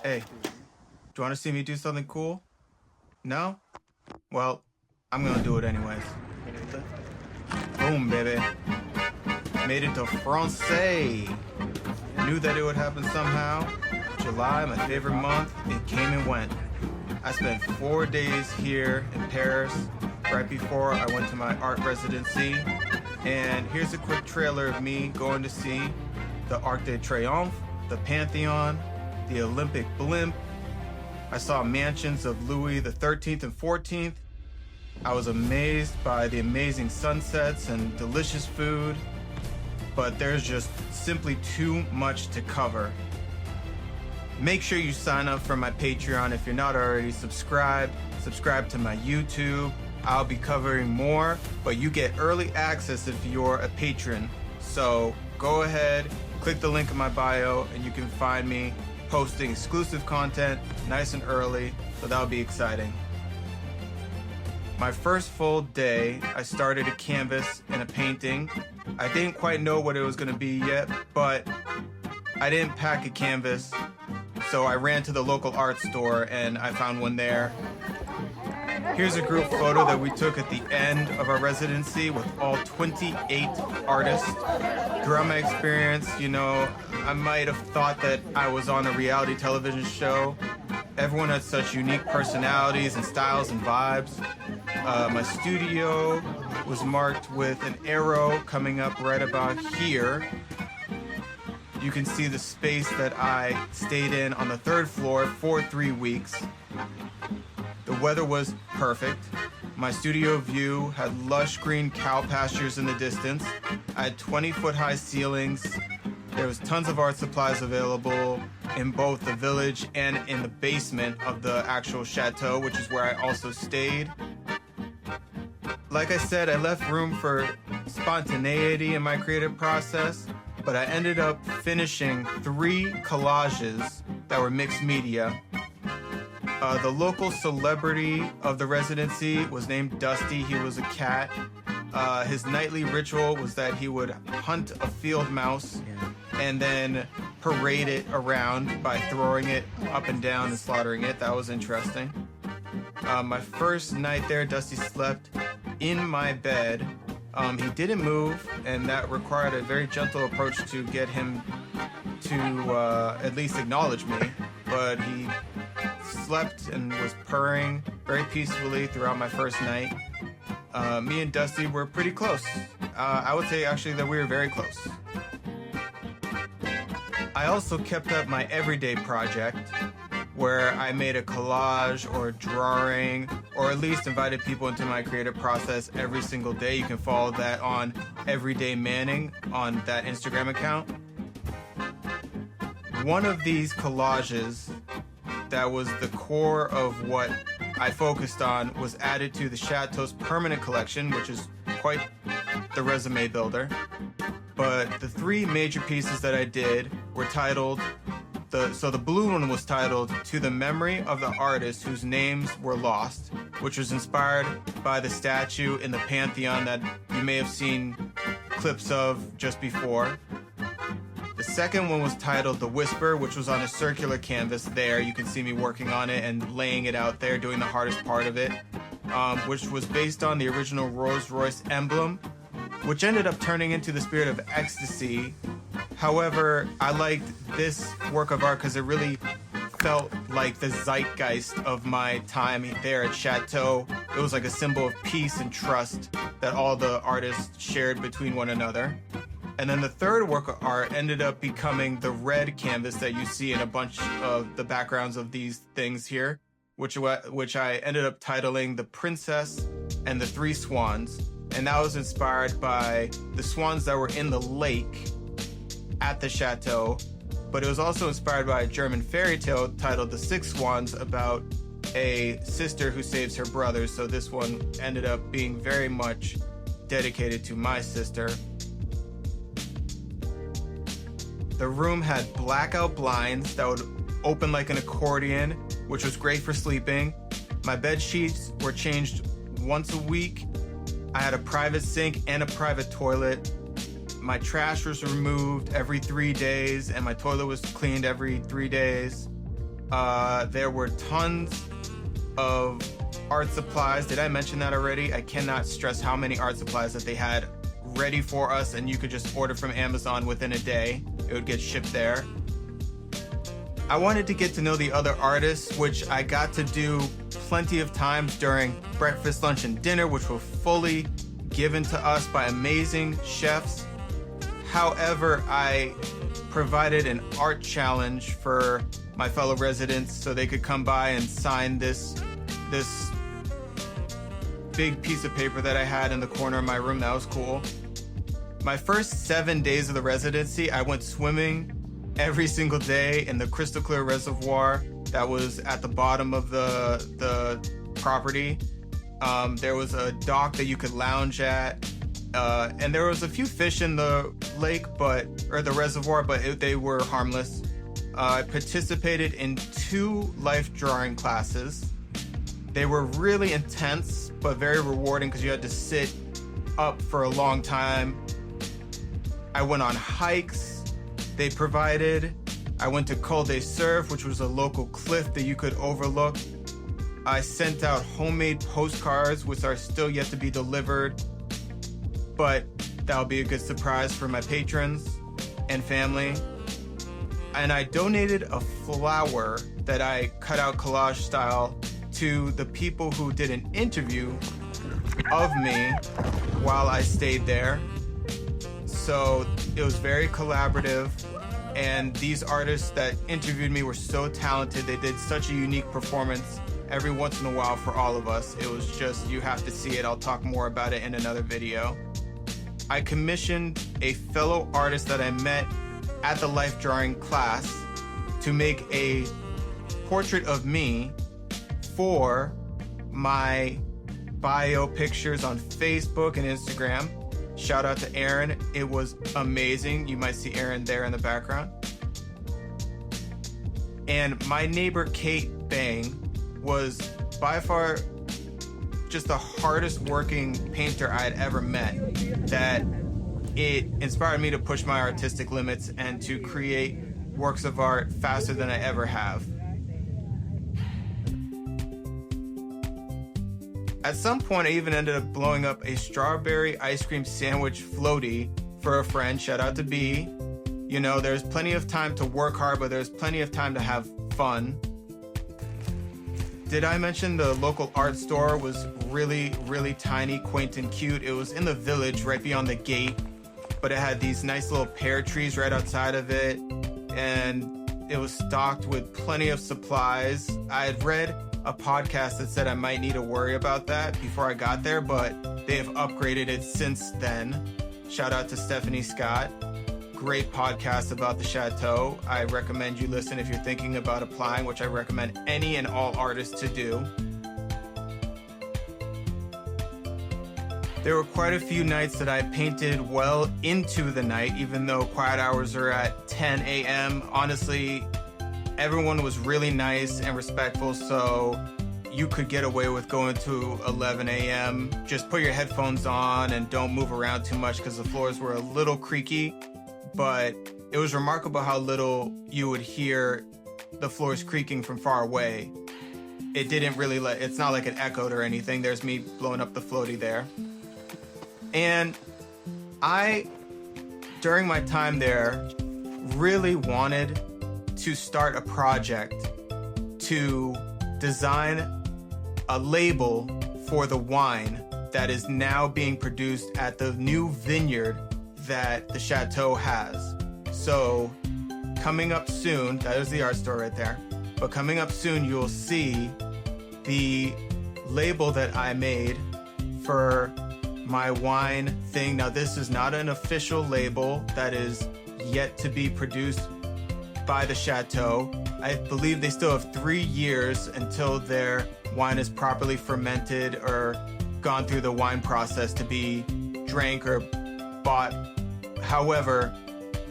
Hey, do you want to see me do something cool? No? Well, I'm gonna do it anyways. Boom, baby. Made it to Francais. Knew that it would happen somehow. July, my favorite month, it came and went. I spent 4 days here in Paris right before I went to my art residency. And here's a quick trailer of me going to see the Arc de Triomphe, the Pantheon, the Olympic Blimp. I saw mansions of Louis the 13th and 14th. I was amazed by the amazing sunsets and delicious food, but there's just simply too much to cover. Make sure you sign up for my Patreon if you're not already subscribed. Subscribe to my YouTube. I'll be covering more, but you get early access if you're a patron. So go ahead, click the link in my bio, and you can find me posting exclusive content nice and early, so that'll be exciting. My first full day, I started a canvas and a painting. I didn't quite know what it was going to be yet, but I didn't pack a canvas, so I ran to the local art store and I found one there. Here's a group photo that we took at the end of our residency with all 28 artists. Throughout my experience, I might have thought that I was on a reality television show. Everyone had such unique personalities and styles and vibes. My studio was marked with an arrow coming up right about here. You can see the space that I stayed in on the 3rd floor for 3 weeks. The weather was perfect. My studio view had lush green cow pastures in the distance. I had 20-foot high ceilings. There was tons of art supplies available in both the village and in the basement of the actual chateau, which is where I also stayed. Like I said, I left room for spontaneity in my creative process, but I ended up finishing 3 collages that were mixed media. The local celebrity of the residency was named Dusty. He was a cat. His nightly ritual was that he would hunt a field mouse and then parade it around by throwing it up and down and slaughtering it. That was interesting. My first night there, Dusty slept in my bed. He didn't move, and that required a very gentle approach to get him to at least acknowledge me, but he slept and was purring very peacefully throughout my first night. Me and Dusty were pretty close. I would say actually that we were very close. I also kept up my everyday project where I made a collage or a drawing, or at least invited people into my creative process every single day. You can follow that on Everyday Manning on that Instagram account. One of these collages that was the core of what I focused on was added to the Chateau's permanent collection, which is quite the resume builder. But the 3 major pieces that I did were titled, the blue one was titled To the Memory of the Artist Whose Names Were Lost, which was inspired by the statue in the Pantheon that you may have seen clips of just before. The second one was titled The Whisper, which was on a circular canvas there. You can see me working on it and laying it out there, doing the hardest part of it, which was based on the original Rolls-Royce emblem, which ended up turning into the Spirit of Ecstasy. However, I liked this work of art because it really felt like the zeitgeist of my time there at Chateau. It was like a symbol of peace and trust that all the artists shared between one another. And then the third work of art ended up becoming the red canvas that you see in a bunch of the backgrounds of these things here, which I ended up titling The Princess and the 3 Swans. And that was inspired by the swans that were in the lake at the chateau, but it was also inspired by a German fairy tale titled The 6 Swans about a sister who saves her brother. So this one ended up being very much dedicated to my sister. The room had blackout blinds that would open like an accordion, which was great for sleeping. My bed sheets were changed once a week. I had a private sink and a private toilet. My trash was removed every 3 days, and my toilet was cleaned every 3 days. There were tons of art supplies. Did I mention that already? I cannot stress how many art supplies that they had ready for us, and you could just order from Amazon within a day. It would get shipped there. I wanted to get to know the other artists, which I got to do plenty of times during breakfast, lunch, and dinner, which were fully given to us by amazing chefs. However, I provided an art challenge for my fellow residents so they could come by and sign this big piece of paper that I had in the corner of my room. That was cool. My first 7 days of the residency, I went swimming every single day in the crystal clear reservoir that was at the bottom of the property. There was a dock that you could lounge at, and there was a few fish in the lake, or the reservoir, but they were harmless. I participated in 2 life drawing classes. They were really intense, but very rewarding because you had to sit up for a long time. I went on hikes they provided. I went to Col de Surf, which was a local cliff that you could overlook. I sent out homemade postcards, which are still yet to be delivered, but that'll be a good surprise for my patrons and family. And I donated a flower that I cut out collage style to the people who did an interview of me while I stayed there. So it was very collaborative, and these artists that interviewed me were so talented. They did such a unique performance every once in a while for all of us. It was just, you have to see it. I'll talk more about it in another video. I commissioned a fellow artist that I met at the life drawing class to make a portrait of me for my bio pictures on Facebook and Instagram. Shout out to Aaron. It was amazing. You might see Aaron there in the background. And my neighbor Kate Bang was by far just the hardest working painter I had ever met. That it inspired me to push my artistic limits and to create works of art faster than I ever have. At some point, I even ended up blowing up a strawberry ice cream sandwich floaty for a friend. Shout out to B. You know, there's plenty of time to work hard, but there's plenty of time to have fun. Did I mention the local art store was really, really tiny, quaint, and cute? It was in the village right beyond the gate, but it had these nice little pear trees right outside of it, and it was stocked with plenty of supplies. I had read a podcast that said I might need to worry about that before I got there, but they have upgraded it since then. Shout out to Stephanie Scott. Great podcast about the Chateau. I recommend you listen if you're thinking about applying, which I recommend any and all artists to do. There were quite a few nights that I painted well into the night, even though quiet hours are at 10 a.m. Honestly, everyone was really nice and respectful, so you could get away with going to 11 a.m. Just put your headphones on and don't move around too much because the floors were a little creaky, but it was remarkable how little you would hear the floors creaking from far away. It didn't really it's not like it echoed or anything. There's me blowing up the floaty there. And I, during my time there, really wanted to start a project to design a label for the wine that is now being produced at the new vineyard that the Chateau has. So coming up soon, that is the art store right there, but coming up soon you'll see the label that I made for my wine thing. Now this is not an official label that is yet to be produced by the Chateau. I believe they still have 3 years until their wine is properly fermented or gone through the wine process to be drank or bought. However,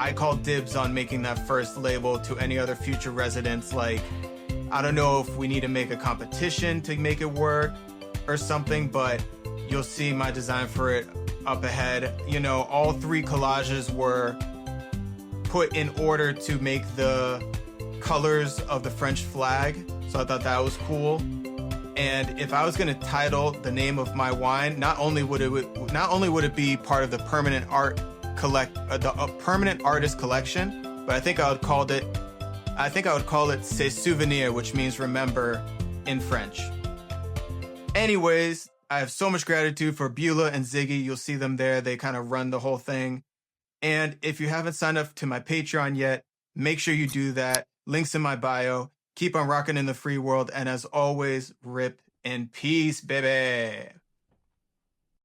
I call dibs on making that first label to any other future residents. Like, I don't know if we need to make a competition to make it work or something, but you'll see my design for it up ahead. You know, all 3 collages were put in order to make the colors of the French flag. So I thought that was cool. And if I was going to title the name of my wine, not only would it be part of the permanent permanent artist collection, but I think I would call it C'est Souvenir, which means remember in French. Anyways, I have so much gratitude for Beulah and Ziggy. You'll see them there. They kind of run the whole thing. And if you haven't signed up to my Patreon yet, make sure you do that. Links in my bio. Keep on rocking in the free world. And as always, rip in peace, baby.